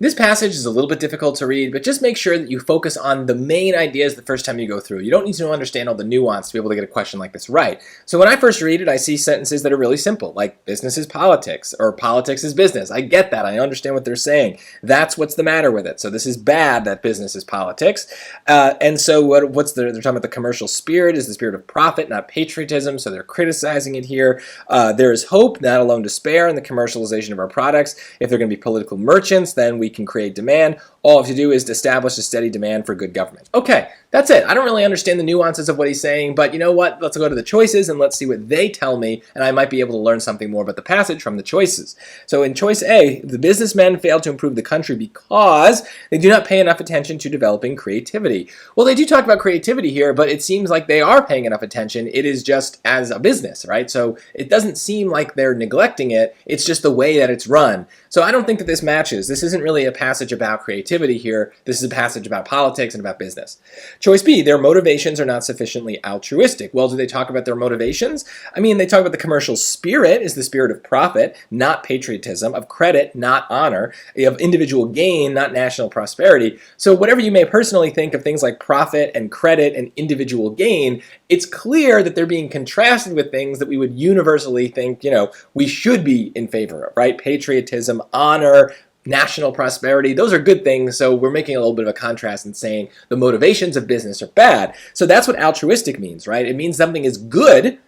This passage is a little bit difficult to read, but just make sure that you focus on the main ideas the first time you go through. You don't need to understand all the nuance to be able to get a question like this right. So when I first read it, I see sentences that are really simple, like business is politics, or politics is business. I get that. I understand what they're saying. That's what's the matter with it. So this is bad that business is politics. And so they're talking about the commercial spirit is the spirit of profit, not patriotism. So they're criticizing it here. There is hope, not alone despair, in the commercialization of our products. If they're going to be political merchants, then we can create demand. All we have to do is to establish a steady demand for good government. Okay, that's it. I don't really understand the nuances of what he's saying, but you know what? Let's go to the choices and let's see what they tell me, and I might be able to learn something more about the passage from the choices. So in choice A, the businessmen failed to improve the country because they do not pay enough attention to developing creativity. Well, they do talk about creativity here, but it seems like they are paying enough attention. It is just as a business, right? So it doesn't seem like they're neglecting it. It's just the way that it's run. So I don't think that this matches. This isn't really a passage about creativity here. This is a passage about politics and about business. Choice B, their motivations are not sufficiently altruistic. Well, do they talk about their motivations? I mean, they talk about the commercial spirit is the spirit of profit, not patriotism, of credit, not honor, of individual gain, not national prosperity. So whatever you may personally think of things like profit and credit and individual gain, it's clear that they're being contrasted with things that we would universally think, we should be in favor of, right? Patriotism, honor, national prosperity, those are good things, so we're making a little bit of a contrast and saying the motivations of business are bad. So that's what altruistic means, right? It means something is good,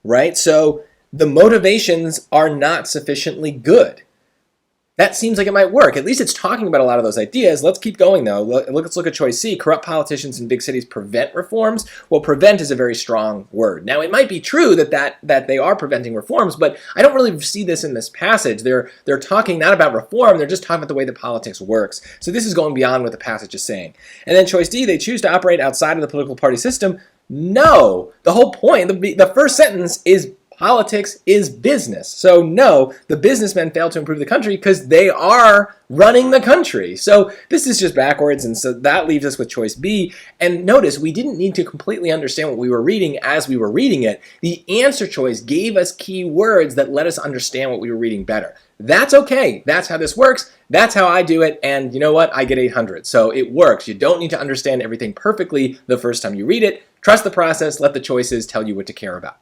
right? So the motivations are not sufficiently good. That seems like it might work. At least it's talking about a lot of those ideas. Let's keep going, though. Let's look at choice C. Corrupt politicians in big cities prevent reforms. Well, prevent is a very strong word. Now, it might be true that they are preventing reforms, but I don't really see this in this passage. They're talking not about reform. They're just talking about the way that politics works. So this is going beyond what the passage is saying. And then choice D, they choose to operate outside of the political party system. No. The whole point, the first sentence is politics is business. So no, the businessmen fail to improve the country because they are running the country. So this is just backwards, and so that leaves us with choice B. And notice, we didn't need to completely understand what we were reading as we were reading it. The answer choice gave us key words that let us understand what we were reading better. That's okay. That's how this works. That's how I do it. And you know what? I get 800. So it works. You don't need to understand everything perfectly the first time you read it. Trust the process. Let the choices tell you what to care about.